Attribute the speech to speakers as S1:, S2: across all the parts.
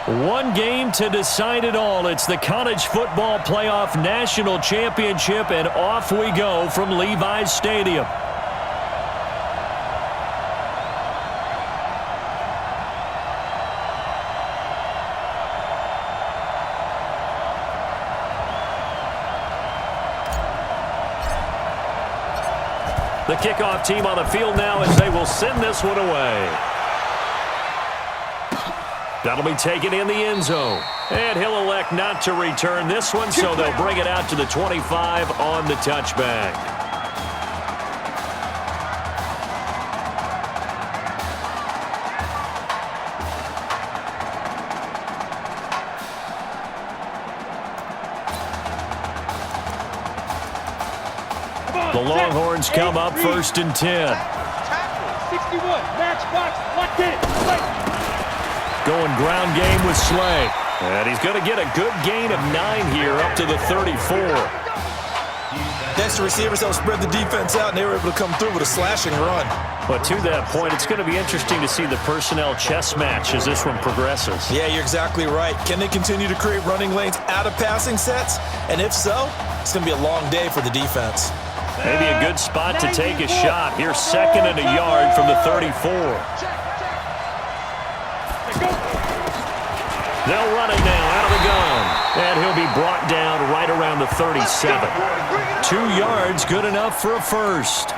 S1: One game to decide it all. It's the College Football Playoff National Championship, and off we go from Levi's Stadium. The kickoff team on the field now as they will send this one away. That'll be taken in the end zone. And he'll elect not to return this one, so they'll bring it out to the 25 on the touchback. The Longhorns come up 1st and 10.
S2: 61, match box, locked in.
S1: Going ground game with Slay. And he's going to get a good gain of 9 here up to the 34.
S3: Next, the receivers help spread the defense out, and they were able to come through with a slashing run.
S1: But to that point, it's going to be interesting to see the personnel chess match as this one progresses.
S3: Yeah, you're exactly right. Can they continue to create running lanes out of passing sets? And if so, it's going to be a long day for the defense.
S1: Maybe a good spot to take a shot. Here's 2nd and a yard from the 34. They'll run it now out of the gun. And he'll be brought down right around the 37. 2 yards, good enough for a first.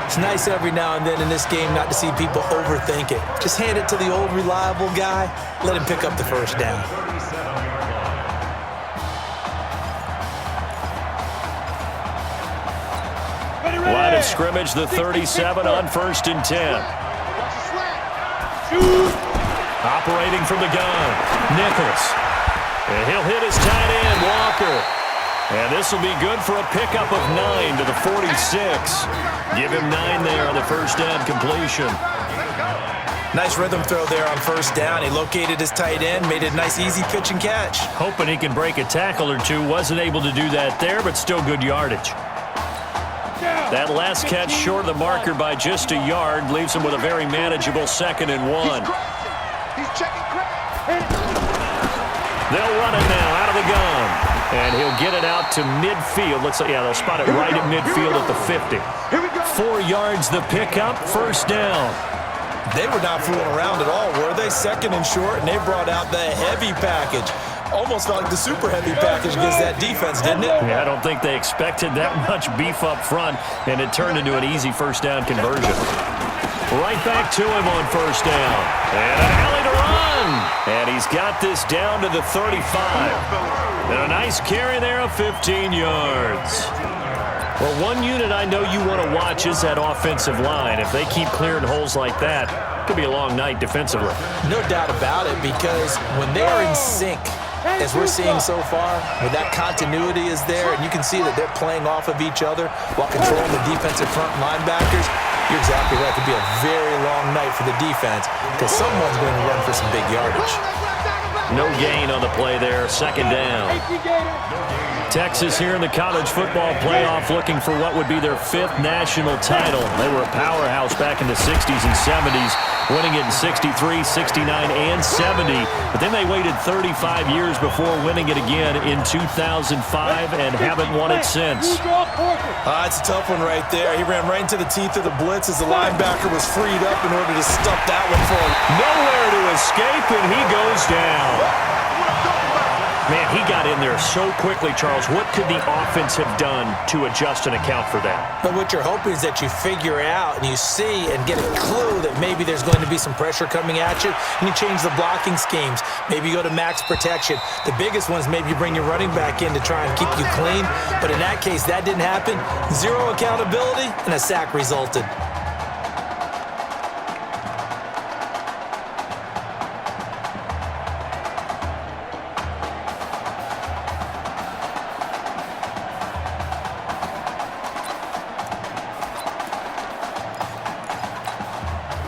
S3: It's nice every now and then in this game not to see people overthink it. Just hand it to the old reliable guy. Let him pick up the first down.
S1: Line of scrimmage, the 37 on 1st and 10. Operating from the gun, Nichols. And he'll hit his tight end, Walker. And this will be good for a pickup of 9 to the 46. Give him 9 there on the first down completion.
S3: Nice rhythm throw there on 1st down. He located his tight end, made it a nice easy pitch and catch.
S1: Hoping he can break a tackle or two. Wasn't able to do that there, but still good yardage. That last catch short of the marker by just a yard leaves him with a very manageable 2nd and 1. They'll run it now out of the gun. And he'll get it out to midfield. Looks like, yeah, they'll spot it right at midfield at the 50. 4 yards the pickup, 1st down.
S3: They were not fooling around at all, were they? 2nd and short, and they brought out the heavy package. Almost felt like the super heavy package against that defense, didn't it?
S1: Yeah, I don't think they expected that much beef up front, and it turned into an easy 1st down conversion. Right back to him on 1st down. And an alley to run. And he's got this down to the 35. And a nice carry there of 15 yards. Well, one unit I know you want to watch is that offensive line. If they keep clearing holes like that, it could be a long night defensively.
S3: No doubt about it, because when they are in sync, as we're seeing so far, where that continuity is there, and you can see that they're playing off of each other while controlling the defensive front linebackers, you're exactly right. It could be a very long night for the defense because someone's going to run for some big yardage.
S1: No gain on the play there, 2nd down. Texas here in the college football playoff looking for what would be their 5th national title. They were a powerhouse back in the 60s and 70s, winning it in 63, 69, and 70. But then they waited 35 years before winning it again in 2005 and haven't won it since.
S3: It's a tough one right there. He ran right into the teeth of the blitz as the linebacker was freed up in order to stuff that one for him.
S1: Nowhere to escape, and he goes down. Man, he got in there so quickly, Charles. What could the offense have done to adjust and account for that?
S3: But what you're hoping is that you figure out and you see and get a clue that maybe there's going to be some pressure coming at you, and you change the blocking schemes. Maybe you go to max protection. The biggest one is maybe you bring your running back in to try and keep you clean. But in that case, that didn't happen. 0 accountability, and a sack resulted.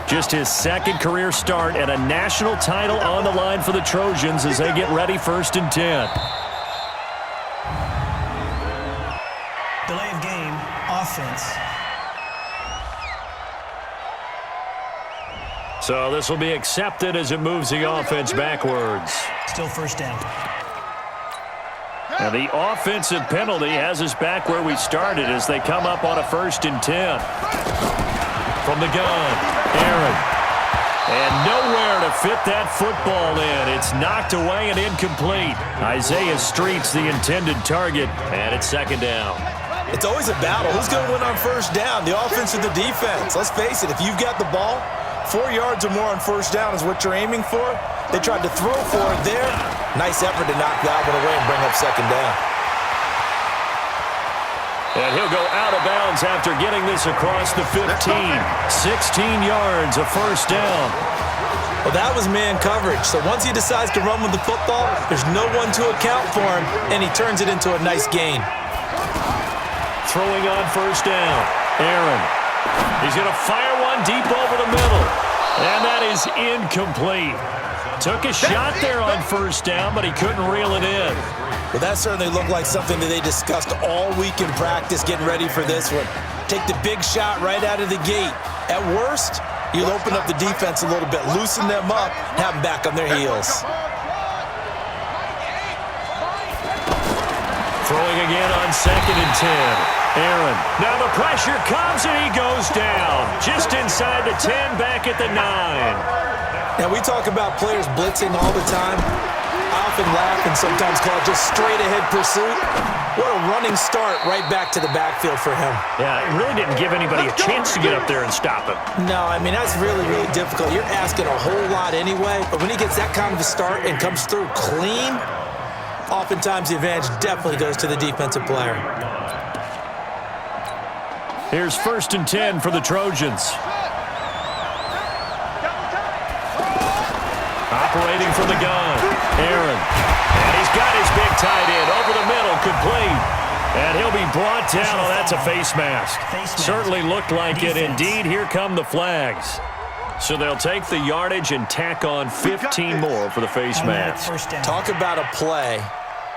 S1: Just his 2nd career start and a national title on the line for the Trojans as they get ready 1st and 10.
S4: Delay of game, offense.
S1: So this will be accepted as it moves the offense backwards.
S4: Still first down.
S1: And the offensive penalty has us back where we started as they come up on a 1st and 10. From the gun, Aaron. And nowhere to fit that football in. It's knocked away and incomplete. Isaiah Street's the intended target, and it's 2nd down.
S3: It's always a battle. Who's going to win on 1st down, the offense or the defense? Let's face it, if you've got the ball, 4 yards or more on 1st down is what you're aiming for. They tried to throw for it there. Nice effort to knock that one away and bring up 2nd down.
S1: And he'll go out of bounds after getting this across the 15. 16 yards, a 1st down.
S3: Well, that was man coverage. So once he decides to run with the football, there's no one to account for him, and he turns it into a nice gain.
S1: Throwing on 1st down, Aaron. He's going to fire one deep over the middle. And that is incomplete. Took a shot there on 1st down, but he couldn't reel it in.
S3: Well, that certainly looked like something that they discussed all week in practice, getting ready for this one. Take the big shot right out of the gate. At worst, you'll open up the defense a little bit, loosen them up, have them back on their heels.
S1: Throwing again on 2nd and 10. Aaron. Now the pressure comes and he goes down. Just inside the 10, back at the 9.
S3: Now we talk about players blitzing all the time. I often laugh and sometimes call it just straight ahead pursuit. What a running start right back to the backfield for him.
S1: Yeah, it really didn't give anybody a chance to get up there and stop him.
S3: No, I mean, that's really, really difficult. You're asking a whole lot anyway, but when he gets that kind of a start and comes through clean, oftentimes the advantage definitely goes to the defensive player.
S1: Here's 1st and 10 for the Trojans. Operating from the gun, Aaron. And he's got his big tight end over the middle, complete. And he'll be brought down. Oh, that's a face mask. Certainly looked like it. Indeed, here come the flags. So they'll take the yardage and tack on 15 more for the face mask.
S3: Talk about a play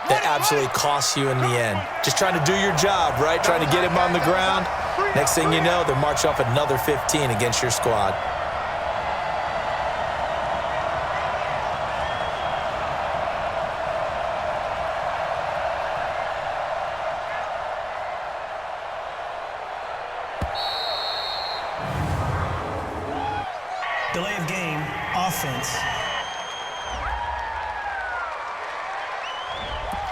S3: that absolutely costs you in the end. Just trying to do your job, right? Trying to get him on the ground. Next thing you know, they'll march off another 15 against your squad.
S4: Delay of game, offense.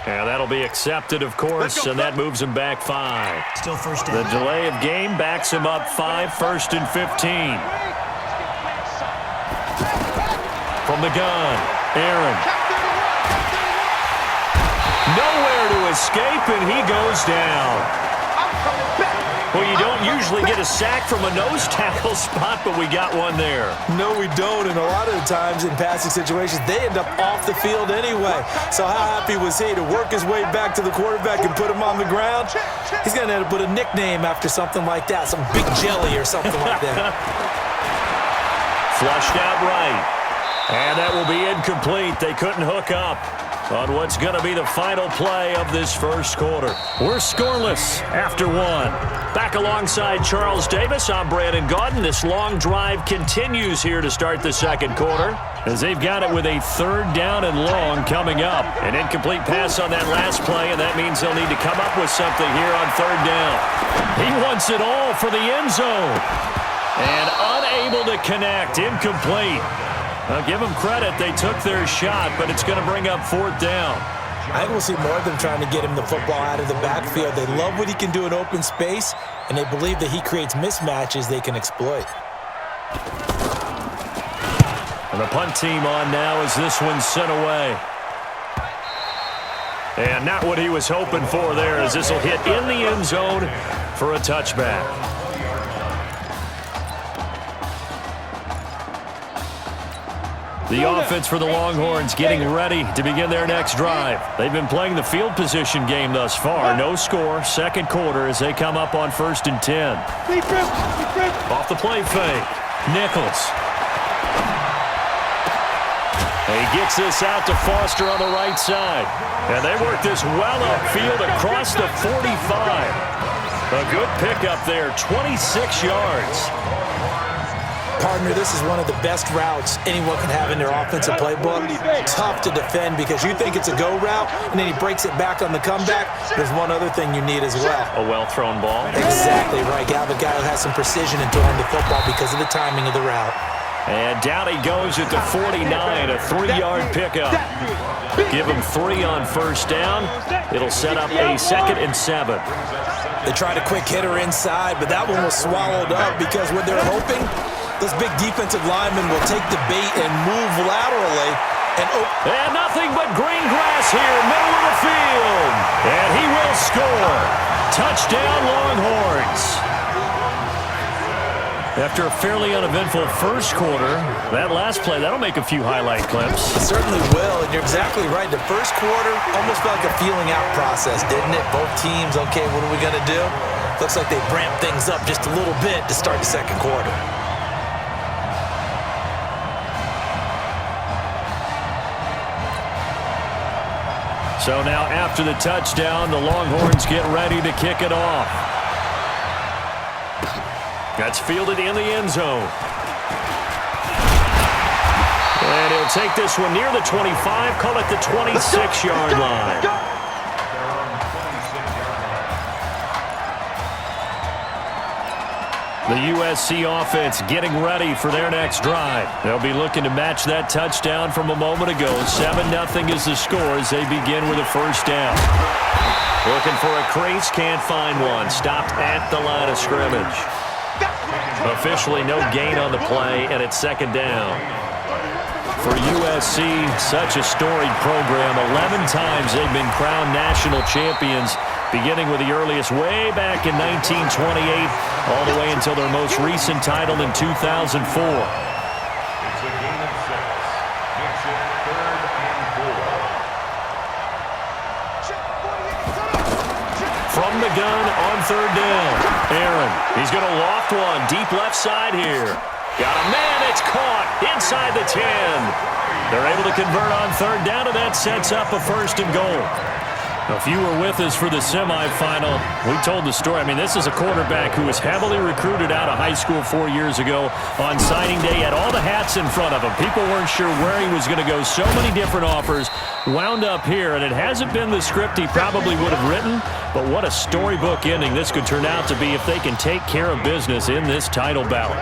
S1: Yeah, that'll be accepted, of course, and that moves him back 5.
S4: Still first
S1: The
S4: down.
S1: delay of game backs him up 5, 1st and 15. From the gun, Aaron. Nowhere to escape, and he goes down. Well, you don't usually get a sack from a nose tackle spot, but we got one there.
S3: No, we don't, and a lot of the times in passing situations, they end up off the field anyway. So how happy was he to work his way back to the quarterback and put him on the ground? He's going to end up with a nickname after something like that, some Big Jelly or something like that.
S1: Flushed out right. And that will be incomplete. They couldn't hook up on what's going to be the final play of this first quarter. We're scoreless after 1. Back alongside Charles Davis, I'm Brandon Gaudin. This long drive continues here to start the second quarter as they've got it with a 3rd down and long coming up. An incomplete pass on that last play, and that means they'll need to come up with something here on 3rd down. He wants it all for the end zone. And unable to connect, incomplete. I'll give them credit. They took their shot, but it's going to bring up 4th down.
S3: I think we'll see more of them trying to get him the football out of the backfield. They love what he can do in open space, and they believe that he creates mismatches they can exploit.
S1: And the punt team on now as this one's sent away. And not what he was hoping for there, as this will hit in the end zone for a touchback. The offense for the Longhorns getting ready to begin their next drive. They've been playing the field position game thus far. No score, second quarter as they come up on 1st and 10. Off the play fake. Nichols. He gets this out to Foster on the right side. And they work this well upfield across the 45. A good pickup there, 26 yards.
S3: Part Gardner, this is one of the best routes anyone can have in their offensive playbook. Tough to defend because you think it's a go route, and then he breaks it back on the comeback. There's one other thing you need as well.
S1: A well-thrown ball.
S3: Exactly right. You have a guy who has some precision in throwing the football because of the timing of the route.
S1: And down he goes at the 49, a 3-yard pickup. Give him 3 on first down. It'll set up a 2nd and 7.
S3: They tried a quick hitter inside, but that one was swallowed up because what they're hoping, those big defensive linemen will take the bait and move laterally. And
S1: nothing but green grass here, middle of the field. And he will score. Touchdown, Longhorns. After a fairly uneventful first quarter, that last play, that'll make a few highlight clips.
S3: It certainly will, and you're exactly right. The first quarter almost felt like a feeling-out process, didn't it? Both teams, okay, what are we going to do? Looks like they ramped things up just a little bit to start the second quarter.
S1: So now after the touchdown, the Longhorns get ready to kick it off. That's fielded in the end zone. And he'll take this one near the 25, call it the 26-yard line. The USC offense getting ready for their next drive. They'll be looking to match that touchdown from a moment ago. 7-0 is the score as they begin with a first down. Looking for a crease, can't find one. Stopped at the line of scrimmage. Officially no gain on the play, and it's 2nd down. For USC, such a storied program. 11 times they've been crowned national champions, beginning with the earliest way back in 1928, all the way until their most recent title in 2004. From the gun on 3rd down. Aaron, he's going to loft one deep left side here. Got a man, it's caught inside the 10. They're able to convert on 3rd down, and that sets up a 1st and goal. If you were with us for the semifinal, we told the story. I mean, this is a quarterback who was heavily recruited out of high school 4 years ago. On signing day, had all the hats in front of him. People weren't sure where he was going to go. So many different offers. Wound up here, and it hasn't been the script he probably would have written, but what a storybook ending this could turn out to be if they can take care of business in this title battle.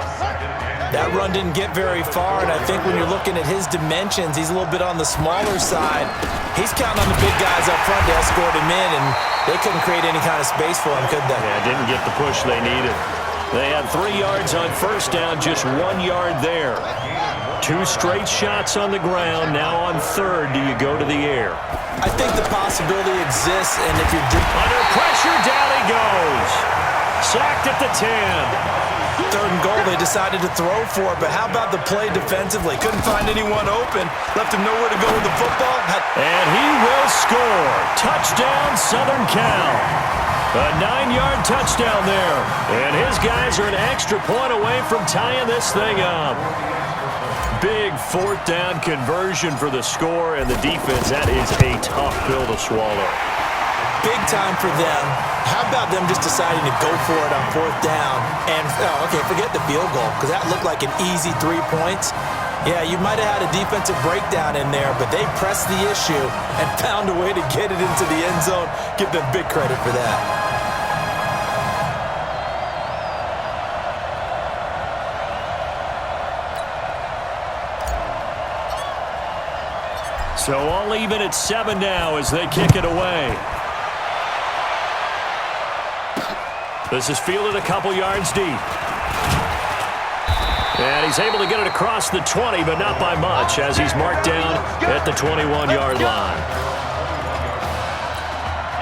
S3: That run didn't get very far, and I think when you're looking at his dimensions, he's a little bit on the smaller side. He's counting on the big guys up front to escort him in, and they couldn't create any kind of space for him, could they?
S1: Yeah, didn't get the push they needed. They had 3 yards on first down, just 1 yard there. 2 straight shots on the ground. Now on 3rd, do you go to the air?
S3: I think the possibility exists, and if you're
S1: under pressure, down he goes. Sacked at the 10.
S3: 3rd and goal, they decided to throw for it, but how about the play defensively? Couldn't find anyone open. Left him nowhere to go with the football.
S1: And he will score. Touchdown, Southern Cal. A 9-yard touchdown there. And his guys are an extra point away from tying this thing up. Big 4th down conversion for the score, and the defense, that is a tough pill to swallow.
S3: Big time for them. How about them just deciding to go for it on 4th down? And, forget the field goal, because that looked like an easy 3 points. Yeah, you might have had a defensive breakdown in there, but they pressed the issue and found a way to get it into the end zone. Give them big credit for that.
S1: So all even at 7 now as they kick it away. This is fielded a couple yards deep. And he's able to get it across the 20, but not by much, as he's marked down at the 21-yard line.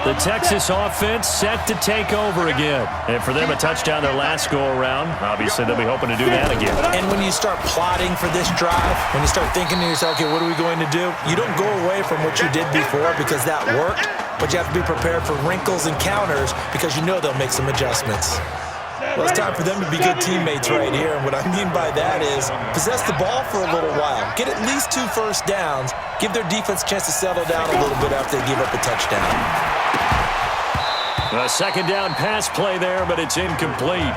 S1: The Texas offense set to take over again. And for them, a touchdown their last go-around. Obviously, they'll be hoping to do that again.
S3: And when you start plotting for this drive, when you start thinking to yourself, okay, what are we going to do? You don't go away from what you did before because that worked, but you have to be prepared for wrinkles and counters because you know they'll make some adjustments. Well, it's time for them to be good teammates right here. And what I mean by that is possess the ball for a little while. Get at least 2 first downs. Give their defense a chance to settle down a little bit after they give up a touchdown.
S1: A 2nd down pass play there, but it's incomplete.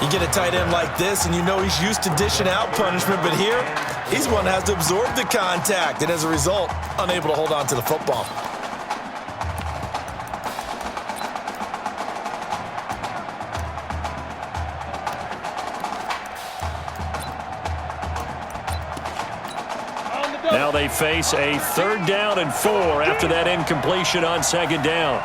S3: You get a tight end like this, and you know he's used to dishing out punishment, but here, he's one that has to absorb the contact, and as a result, unable to hold on to the football.
S1: Now they face a 3rd down and 4 after that incompletion on 2nd down.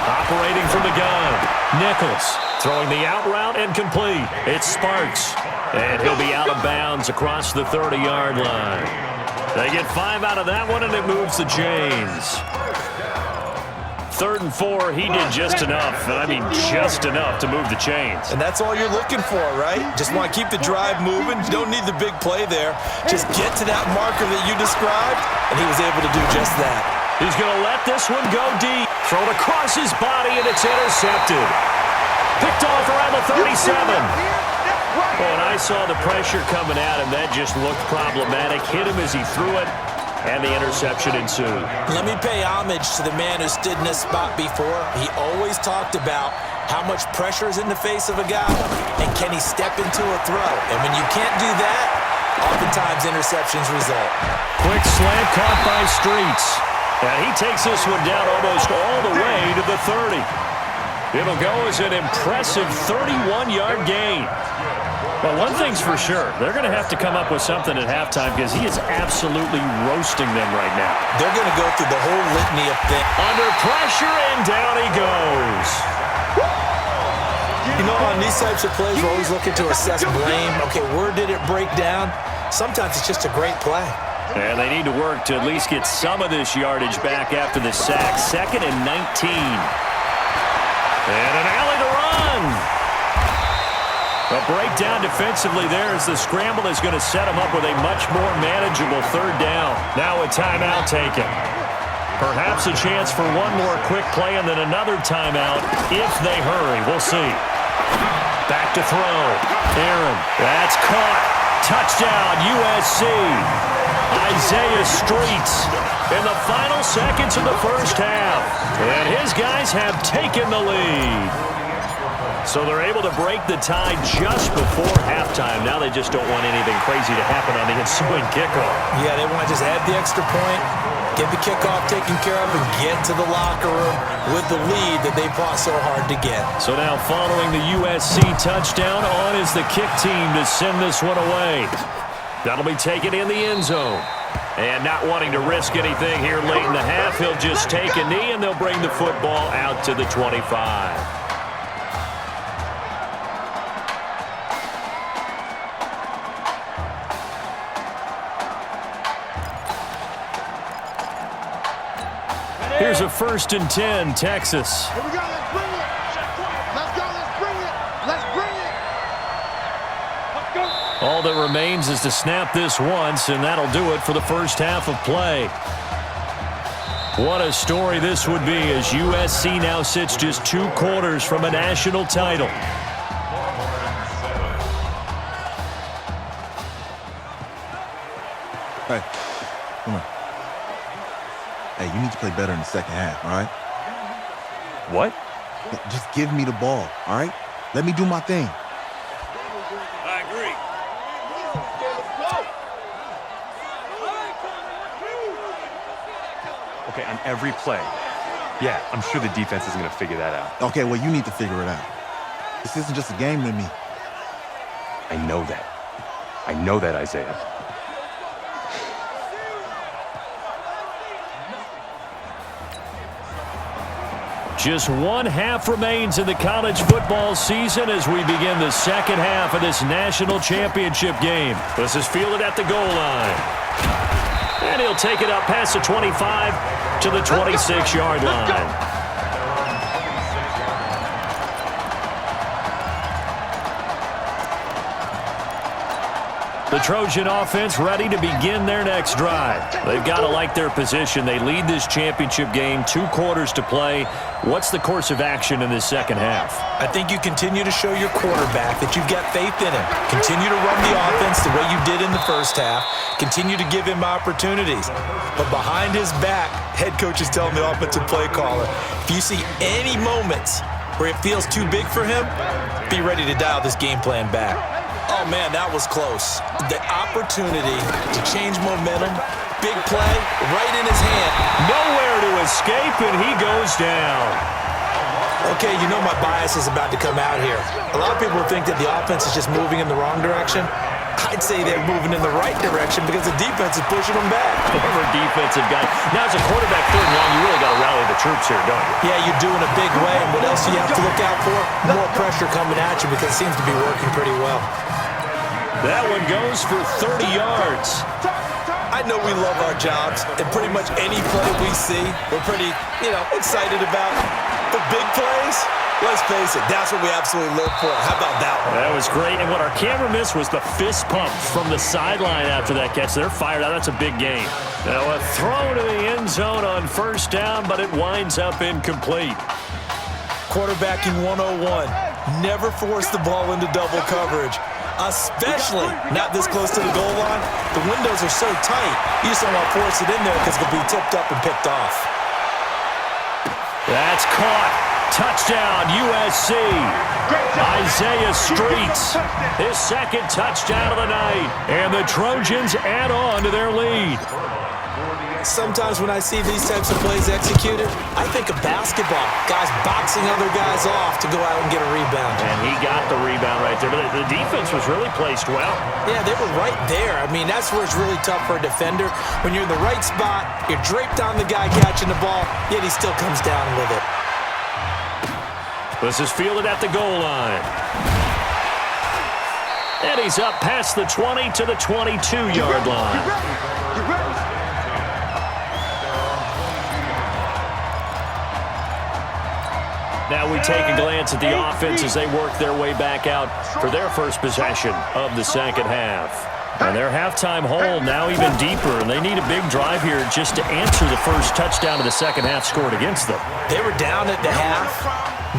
S1: Operating from the gun, Nichols throwing the out route and complete. It's Sparks, and he'll be out of bounds across the 30-yard line. They get 5 out of that one, and it moves the chains. 3rd and 4, he did just enough, and I mean just enough to move the chains.
S3: And that's all you're looking for, right? Just want to keep the drive moving. You don't need the big play there. Just get to that marker that you described, and he was able to do just that.
S1: He's going to let this one go deep. Thrown across his body, and it's intercepted. Picked off around the 37. Oh, and I saw the pressure coming at him. That just looked problematic. Hit him as he threw it. And the interception ensued.
S3: Let me pay homage to the man who stood in this spot before. He always talked about how much pressure is in the face of a guy, and can he step into a throw. And when you can't do that, oftentimes interceptions result.
S1: Quick slant caught by Streets. And he takes this one down almost all the way to the 30. It'll go as an impressive 31-yard gain. Well, one thing's for sure. They're going to have to come up with something at halftime because he is absolutely roasting them right now.
S3: They're going to go through the whole litany of things.
S1: Under pressure, and down he goes.
S3: You know, on these types of plays, we're always looking to assess blame. Okay, where did it break down? Sometimes it's just a great play.
S1: And they need to work to at least get some of this yardage back after the sack. 2nd and 19. And an alley to run. A breakdown defensively there as the scramble is going to set him up with a much more manageable 3rd down. Now a timeout taken. Perhaps a chance for one more quick play and then another timeout if they hurry. We'll see. Back to throw. Aaron. That's caught. Touchdown, USC. Isaiah Streets in the final seconds of the first half. And his guys have taken the lead. So they're able to break the tie just before halftime. Now they just don't want anything crazy to happen on the ensuing kickoff.
S3: Yeah, they want to just add the extra point, get the kickoff taken care of, and get to the locker room with the lead that they fought so hard to get.
S1: So now following the USC touchdown, on is the kick team to send this one away. That'll be taken in the end zone. And not wanting to risk anything here late in the half, he'll just take a knee, and they'll bring the football out to the 25. Here's a 1st and 10, Texas.
S2: Here we go, let's bring it. Let's go, let's bring it. Let's bring it. Let's go.
S1: All that remains is to snap this once, and that'll do it for the first half of play. What a story this would be as USC now sits just 2 quarters from a national title.
S5: Hey, come on. Hey, you need to play better in the second half, all right?
S6: What?
S5: Just give me the ball, all right? Let me do my thing.
S6: I agree. Okay, on every play. Yeah, I'm sure the defense is going to figure that out.
S5: Okay, well, you need to figure it out. This isn't just a game to me.
S6: I know that. I know that, Isaiah.
S1: Just 1 half remains in the college football season as we begin the second half of this national championship game. This is fielded at the goal line. And he'll take it up past the 25 to the 26-yard line. The Trojan offense ready to begin their next drive. They've got to like their position. They lead this championship game, 2 quarters to play. What's the course of action in this second half?
S3: I think you continue to show your quarterback that you've got faith in him. Continue to run the offense the way you did in the first half. Continue to give him opportunities. But behind his back, head coach is telling the offensive play caller, if you see any moments where it feels too big for him, be ready to dial this game plan back. Oh, man, that was close. The opportunity to change momentum, big play, right in his hand.
S1: Nowhere to escape, and he goes down.
S3: Okay, you know my bias is about to come out here. A lot of people think that the offense is just moving in the wrong direction. I'd say they're moving in the right direction because the defense is pushing them back.
S1: Former defensive guy. Now, as a quarterback, third and long, you really got to rally the troops here, don't you?
S3: Yeah, you do in a big way. And what else do you have to look out for? More pressure coming at you because it seems to be working pretty well.
S1: That one goes for 30 yards.
S3: I know we love our jobs, and pretty much any play we see, we're pretty, excited about. But big plays, let's face it, that's what we absolutely live for. How about that one?
S1: That was great, and what our camera missed was the fist pump from the sideline after that catch. They're fired out. That's a big game. Now a throw to the end zone on first down, but it winds up incomplete.
S3: Quarterbacking 101. Never force the ball into double coverage, especially not this close to the goal line. The windows are so tight, you just don't want to force it in there because it'll be tipped up and picked off.
S1: That's caught. Touchdown, USC. Isaiah Streets, his second touchdown of the night. And the Trojans add on to their lead.
S3: Sometimes when I see these types of plays executed, I think of basketball. Guys boxing other guys off to go out and get a rebound.
S1: And he got the rebound right there. But the defense was really placed well.
S3: Yeah, they were right there. I mean, that's where it's really tough for a defender. When you're in the right spot, you're draped on the guy catching the ball, yet he still comes down with it.
S1: This is fielded at the goal line. And he's up past the 20 to the 22-yard line.
S2: Get ready.
S1: Now we take a glance at the offense as they work their way back out for their first possession of the second half. And their halftime hole now even deeper, and they need a big drive here just to answer the first touchdown of the second half scored against them.
S3: They were down at the half.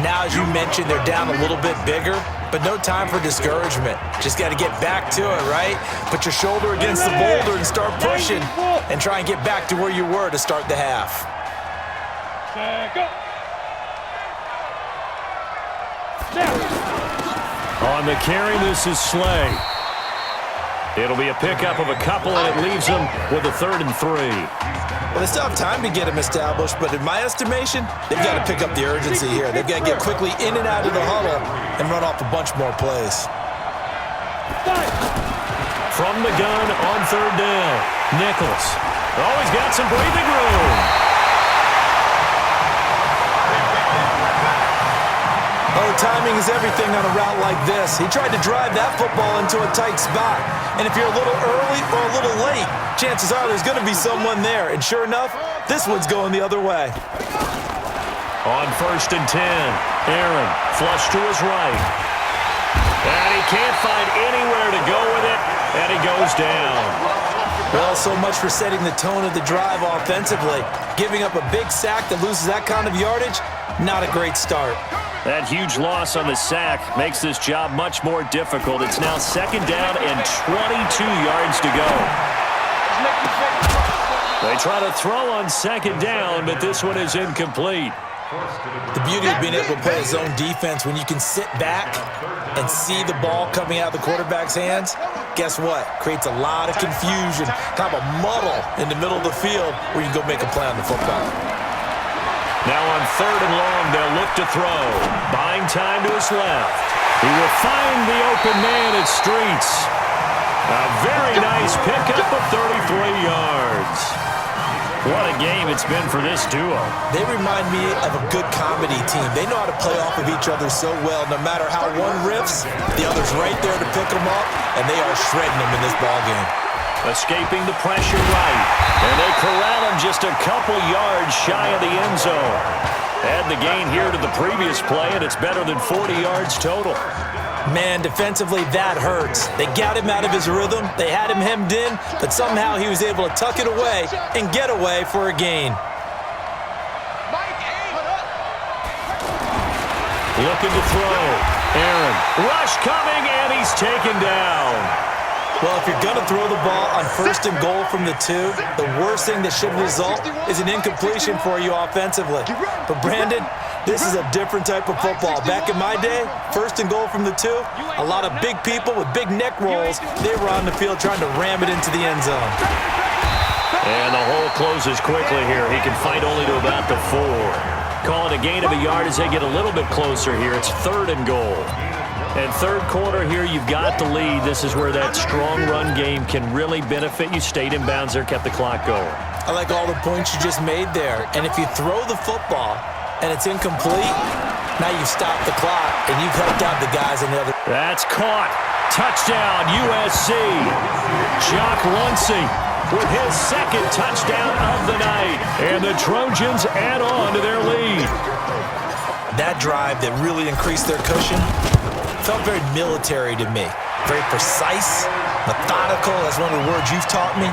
S3: Now, as you mentioned, they're down a little bit bigger, but no time for discouragement. Just got to get back to it, right? Put your shoulder against the boulder and start pushing and try and get back to where you were to start the half.
S1: On the carry, this is Slay. It'll be a pickup of a couple, and it leaves them with a 3rd and 3.
S3: Well, they still have time to get them established, but in my estimation, they've got to pick up the urgency here. They've got to get quickly in and out of the huddle and run off a bunch more plays.
S1: From the gun on 3rd down, Nichols. Oh, he's got some breathing room.
S3: Oh, timing is everything on a route like this. He tried to drive that football into a tight spot. And if you're a little early or a little late, chances are there's going to be someone there. And sure enough, this one's going the other way.
S1: On 1st and 10, Aaron flush to his right. And he can't find anywhere to go with it, and he goes down.
S3: Well, so much for setting the tone of the drive offensively. Giving up a big sack that loses that kind of yardage, not a great start.
S1: That huge loss on the sack makes this job much more difficult. It's now 2nd down and 22 yards to go. They try to throw on 2nd down, but this one is incomplete.
S3: The beauty of being able to play a zone defense when you can sit back and see the ball coming out of the quarterback's hands, guess what? Creates a lot of confusion, kind of a muddle in the middle of the field where you can go make a play on the football.
S1: Now on 3rd and long, they'll look to throw. Buying time to his left. He will find the open man at Streets. A very nice pickup of 33 yards. What a game it's been for this duo.
S3: They remind me of a good comedy team. They know how to play off of each other so well. No matter how one riffs, the other's right there to pick them up, and they are shredding them in this ballgame.
S1: Escaping the pressure right. And they corral him just a couple yards shy of the end zone. Add the gain here to the previous play, and it's better than 40 yards total.
S3: Man, defensively, that hurts. They got him out of his rhythm. They had him hemmed in, but somehow he was able to tuck it away and get away for a gain.
S1: Looking to throw. Aaron. Rush coming, and he's taken down.
S3: Well, if you're going to throw the ball on 1st and goal from the 2, the worst thing that should result is an incompletion for you offensively. But Brandon, this is a different type of football. Back in my day, 1st and goal from the 2, a lot of big people with big neck rolls, they were on the field trying to ram it into the end zone.
S1: And the hole closes quickly here. He can fight only to about the 4. Call it a gain of a yard as they get a little bit closer here. It's 3rd and goal. And 3rd quarter here, you've got the lead. This is where that strong run game can really benefit you. Stayed in bounds there, kept the clock going.
S3: I like all the points you just made there. And if you throw the football and it's incomplete, now you've stopped the clock and you've helped out the guys on the other.
S1: That's caught. Touchdown, USC. Jock Luncey with his 2nd touchdown of the night. And the Trojans add on to their lead.
S3: That drive that really increased their cushion felt very military to me. Very precise, methodical. That's one of the words you've taught me.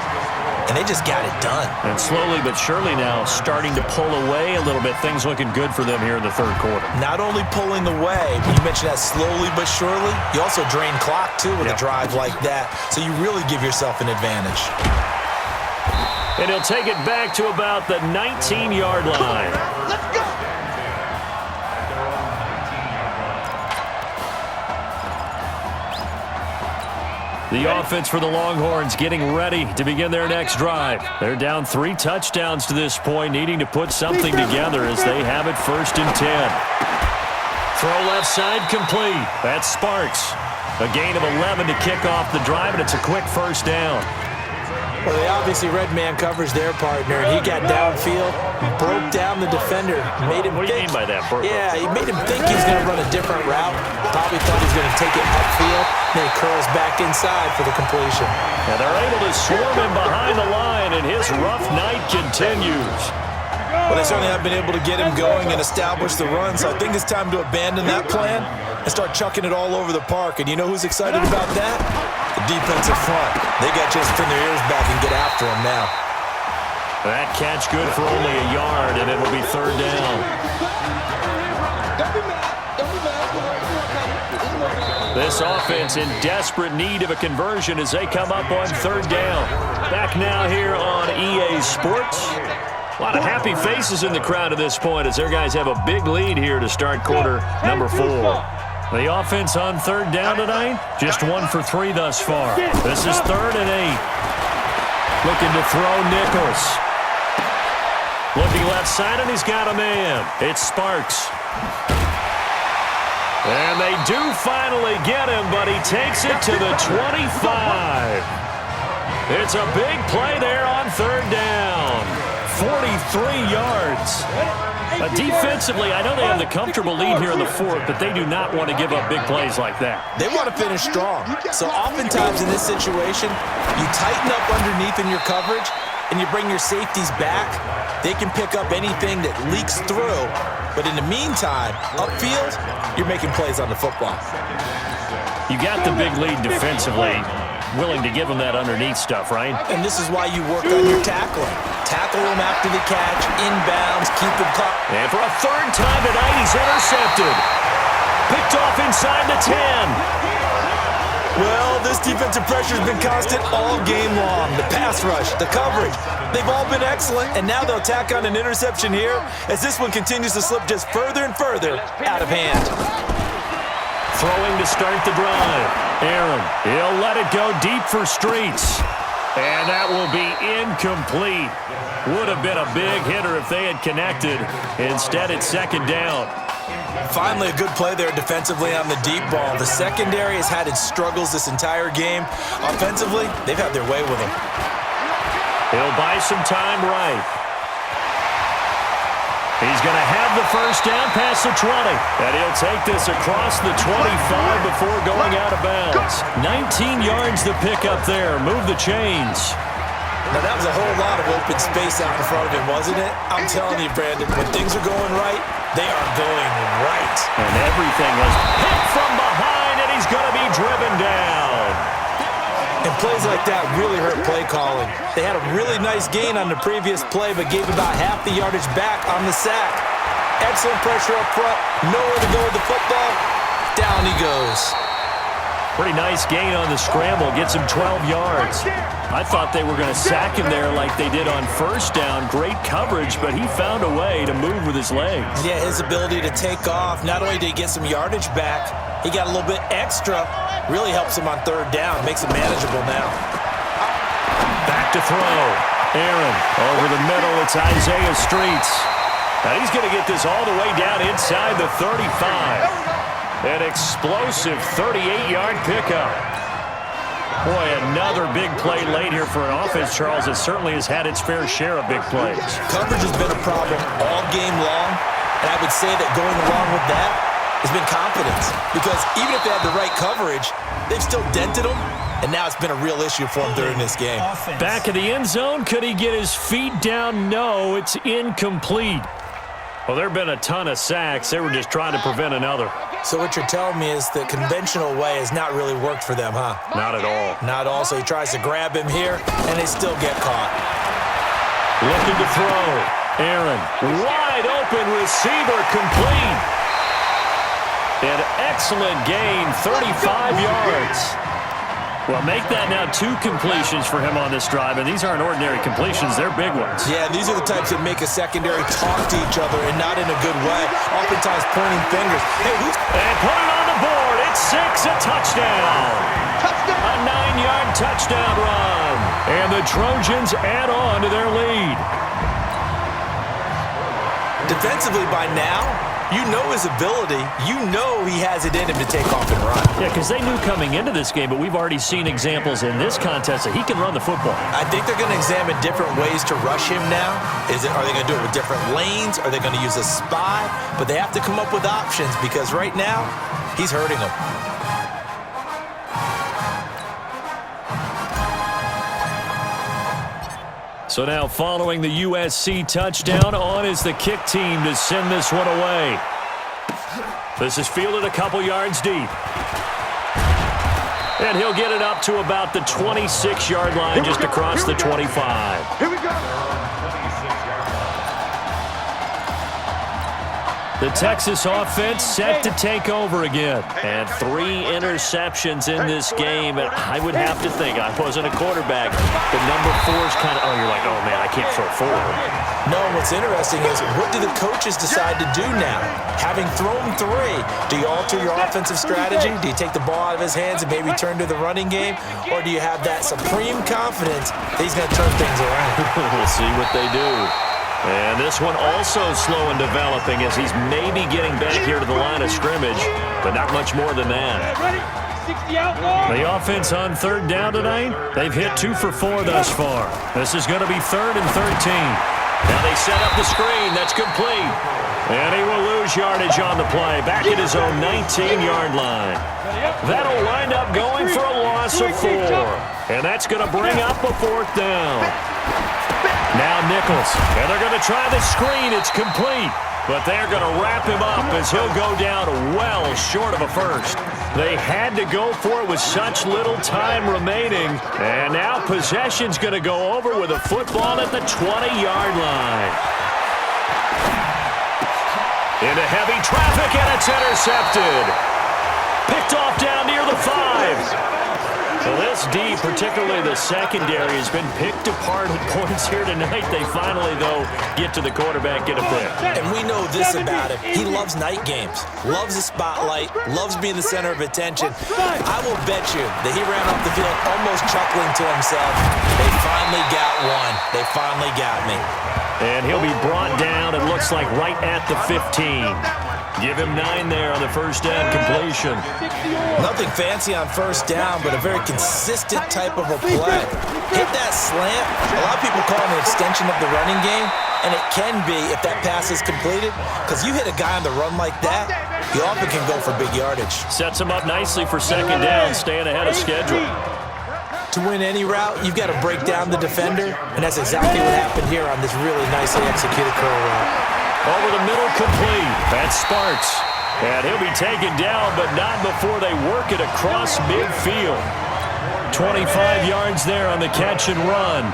S3: And they just got it done.
S1: And slowly but surely now starting to pull away a little bit. Things looking good for them here in the 3rd quarter.
S3: Not only pulling away, but you mentioned that slowly but surely, you also drain clock too with a drive like that. So you really give yourself an advantage.
S1: And he'll take it back to about the 19-yard line.
S2: Let's go.
S1: The offense for the Longhorns getting ready to begin their next drive. They're down 3 touchdowns to this point, needing to put something together as they have it 1st and 10. Throw left side complete. That's Sparks. A gain of 11 to kick off the drive, and it's a quick 1st down.
S3: Well, they obviously red man coverage their partner, and he got downfield, broke down the defender, made him
S1: What do you mean by that, Burt?
S3: Yeah, he made him think he was going to run a different route. Probably thought he was going to take it upfield, then he curls back inside for the completion.
S1: And they're able to swarm him behind the line, and his rough night continues.
S3: Well, they certainly have been able to get him going and establish the run, so I think it's time to abandon that plan and start chucking it all over the park. And you know who's excited about that? The defensive front. They got just to pin their ears back and get after him now.
S1: That catch good for only a yard, and it will be 3rd down.
S2: Don't be mad. Don't be mad.
S1: This offense in desperate need of a conversion as they come up on 3rd down. Back now here on EA Sports. A lot of happy faces in the crowd at this point as their guys have a big lead here to start quarter number 4. The offense on 3rd down tonight, just 1 for 3 thus far. This is 3rd and 8. Looking to throw Nichols. Looking left side, and he's got a man. It's Sparks. And they do finally get him, but he takes it to the 25. It's a big play there on 3rd down. 43 yards. Defensively, I know they have the comfortable lead here in the 4th, but they do not want to give up big plays like that.
S3: They want to finish strong. So oftentimes in this situation, you tighten up underneath in your coverage, and you bring your safeties back. They can pick up anything that leaks through. But in the meantime, upfield, you're making plays on the football.
S1: You got the big lead defensively. Willing to give them that underneath stuff, right?
S3: And this is why you work on your tackling. Tackle him after the catch, inbounds, keep him caught.
S1: And for a 3rd time tonight, he's intercepted. Picked off inside the 10.
S3: Well, this defensive pressure has been constant all game long. The pass rush, the coverage, they've all been excellent, and now they'll tack on an interception here as this one continues to slip just further and further out of hand.
S1: Throwing to start the drive. Aaron, he'll let it go deep for Streets. And that will be incomplete. Would have been a big hitter if they had connected. Instead, it's 2nd down.
S3: Finally, a good play there defensively on the deep ball. The secondary has had its struggles this entire game. Offensively, they've had their way with them.
S1: He'll buy some time right. He's going to have the 1st down past the 20. And he'll take this across the 25 before going out of bounds. 19 yards to pick up there. Move the chains.
S3: Now, that was a whole lot of open space out in front of him, wasn't it? I'm telling you, Brandon, when things are going right, they are going right.
S1: And everything is hit from behind, and he's going to be driven down.
S3: And plays like that really hurt play calling. They had a really nice gain on the previous play, but gave about half the yardage back on the sack. Excellent pressure up front. Nowhere to go with the football. Down he goes.
S1: Pretty nice gain on the scramble. Gets him 12 yards. I thought they were going to sack him there like they did on first down. Great coverage, but he found a way to move with his legs.
S3: Yeah, his ability to take off. Not only did he get some yardage back, he got a little bit extra. Really helps him on third down. Makes it manageable now.
S1: Back to throw. Aaron over the middle. It's Isaiah Streets. Now he's going to get this all the way down inside the 35. An explosive 38-yard pickup. Boy, another big play late here for an offense, Charles, that certainly has had its fair share of big plays.
S3: Coverage has been a problem all game long, and I would say that going along with that has been confidence. Because even if they had the right coverage, they've still dented them, and now it's been a real issue for them during this game.
S1: Back in the end zone, could he get his feet down? No, it's incomplete. Well, there have been a ton of sacks. They were just trying to prevent another.
S3: So what you're telling me is the conventional way has not really worked for them, huh?
S1: Not at all.
S3: Not all. So he tries to grab him here, and they still get caught.
S1: Looking to throw. Aaron, wide open receiver, complete. An excellent gain, 35 yards. Well, make that now 2 completions for him on this drive, and these aren't ordinary completions. They're big ones.
S3: Yeah, these are the types that make a secondary talk to each other and not in a good way, oftentimes pointing fingers. Hey,
S1: and put it on the board. It's 6, a touchdown. A 9-yard touchdown run. And the Trojans add on to their lead.
S3: Defensively by now, you know his ability. You know he has it in him to take off and run.
S1: Yeah, because they knew coming into this game, but we've already seen examples in this contest that he can run the football.
S3: I think they're going to examine different ways to rush him now. Are they going to do it with different lanes? Are they going to use a spy? But they have to come up with options because right now, he's hurting them.
S1: So now following the USC touchdown, on is the kick team to send this one away. This is fielded a couple yards deep. And he'll get it up to about the 26-yard line, just across the 25.
S2: Here we go.
S1: The Texas offense set to take over again. And 3 interceptions in this game. And I would have to think, I wasn't a quarterback, but number 4 is kind of, you're like, oh, man, I can't throw 4.
S3: No, what's interesting is what do the coaches decide to do now? Having thrown 3, do you alter your offensive strategy? Do you take the ball out of his hands and maybe turn to the running game? Or do you have that supreme confidence that he's going to turn things around?
S1: We'll see what they do. And this one also slow in developing as he's maybe getting back here to the line of scrimmage, but not much more than that. The offense on third down tonight, they've hit 2 for 4 thus far. This is going to be 3rd and 13. Now they set up the screen. That's complete. And he will lose yardage on the play, back at his own 19-yard line. That'll wind up going for a loss of 4. And that's going to bring up a 4th down. Now Nichols, and they're going to try the screen. It's complete, but they're going to wrap him up as he'll go down well short of a first. They had to go for it with such little time remaining, and now possession's going to go over with a football at the 20-yard line. Into heavy traffic, and it's intercepted. Picked off down near the 5. So this D, particularly the secondary, has been picked apart at points here tonight. They finally, though, get to the quarterback, get a pick.
S3: And we know this about him. He loves night games, loves the spotlight, loves being the center of attention. I will bet you that he ran off the field almost chuckling to himself. They finally got one. They finally got me.
S1: And he'll be brought down, it looks like, right at the 15. Give him 9 there on the first down completion.
S3: Nothing fancy on first down, but a very consistent type of a play. Hit that slant. A lot of people call it an extension of the running game, and it can be if that pass is completed, because you hit a guy on the run like that, he often can go for big yardage.
S1: Sets him up nicely for second down, staying ahead of schedule.
S3: To win any route, you've got to break down the defender, and that's exactly what happened here on this really nicely executed curl route.
S1: Over the middle, complete. That's Sparks. And he'll be taken down, but not before they work it across midfield. 25 yards there on the catch and run.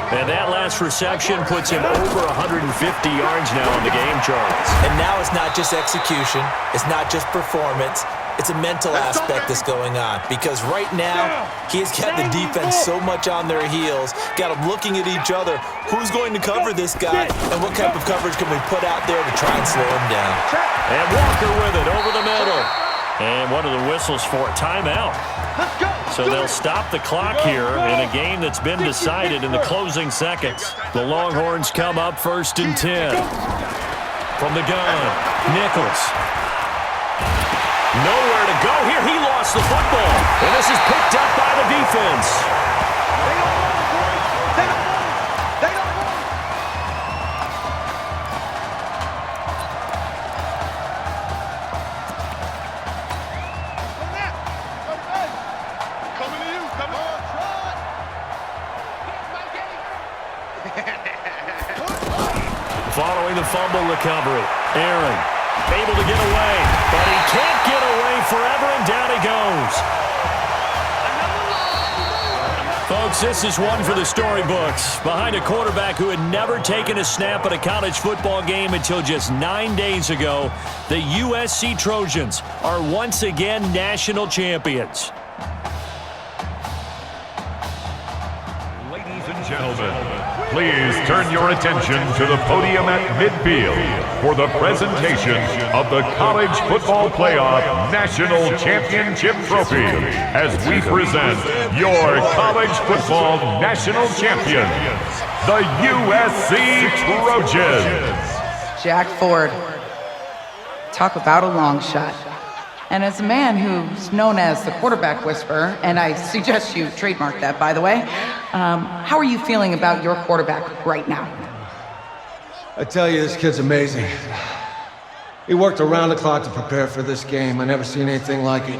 S1: And that last reception puts him over 150 yards now on the game, Charles.
S3: And now it's not just execution. It's not just performance. It's a mental aspect that's going on because right now he's got the defense so much on their heels, got them looking at each other. Who's going to cover this guy, and what type of coverage can we put out there to try and slow him down?
S1: And Walker with it over the middle. And one of the whistles for a timeout. So they'll stop the clock here in a game that's been decided in the closing seconds. The Longhorns come up 1st and 10. From the gun, Nichols. Nowhere to go here. He lost the football. And this is picked up by the defense.
S2: They don't run. Coming to you. Coming on.
S1: Following the fumble recovery, Aaron able to get away, but he can't get away forever, and down he goes. Folks, this is one for the storybooks. Behind a quarterback who had never taken a snap at a college football game until just 9 days ago, the USC Trojans are once again national champions.
S7: Ladies and gentlemen, please turn your attention to the podium at midfield for the presentation of the College Football Playoff National Championship Trophy as we present your college football national champions, the USC Trojans.
S8: Jack Ford. Talk about a long shot. And as a man who's known as the quarterback whisperer, and I suggest you trademark that, by the way, how are you feeling about your quarterback right now?
S9: I tell you, this kid's amazing. He worked around the clock to prepare for this game. I never seen anything like it.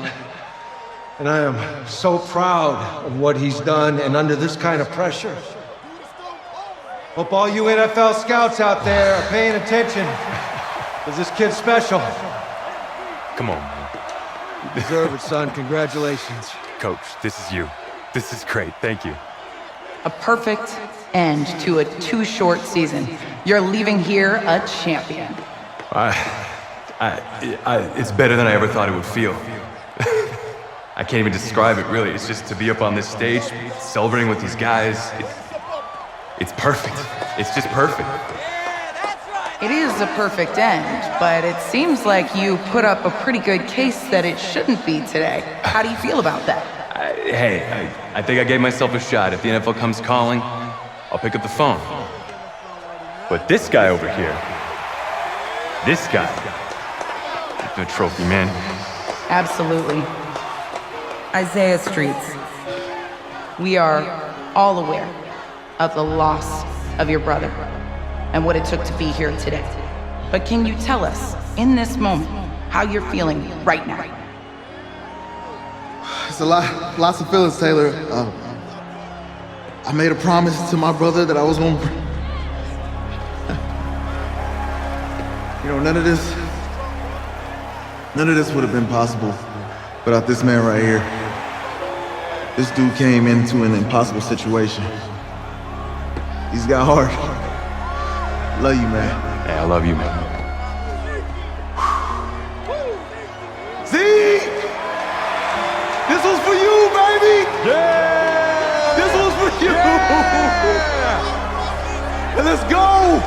S9: And I am so proud of what he's done, and under this kind of pressure. Hope all you NFL scouts out there are paying attention, because this kid's special.
S6: Come on, man.
S9: You deserve it, son. Congratulations.
S6: Coach, this is you. This is great. Thank you.
S8: A perfect end to a too short season. You're leaving here a champion.
S10: It's better than I ever thought it would feel. I can't even describe it, really. It's just to be up on this stage, celebrating with these guys. It's perfect. It's just perfect.
S8: It is a perfect end, but it seems like you put up a pretty good case that it shouldn't be today. How do you feel about that?
S10: I think I gave myself a shot. If the NFL comes calling, I'll pick up the phone. But this guy over here, this guy, the trophy, man.
S8: Absolutely. Isaiah Streets, we are all aware of the loss of your brother and what it took to be here today. But can you tell us, in this moment, how you're feeling right now?
S2: It's lots of feelings, Taylor. I made a promise to my brother that I was going to... You know, none of this would have been possible without this man right here. This dude came into an impossible situation. He's got heart. Love you, man.
S10: Hey, I love you, man.
S2: Zeke! This was for you, baby! Yeah! This was for you! Yeah! And let's go!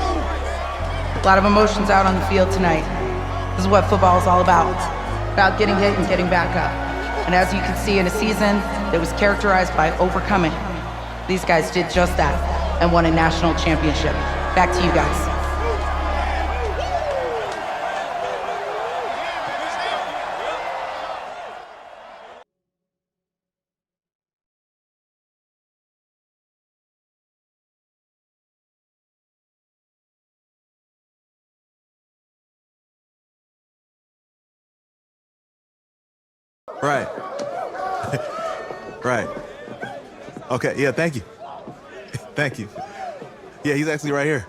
S8: A lot of emotions out on the field tonight. This is what football is all about. About getting hit and getting back up. And as you can see, in a season that was characterized by overcoming, these guys did just that and won a national championship. Back to you guys.
S5: Right. Right. Okay, yeah, thank you. Thank you. Yeah, he's actually right here.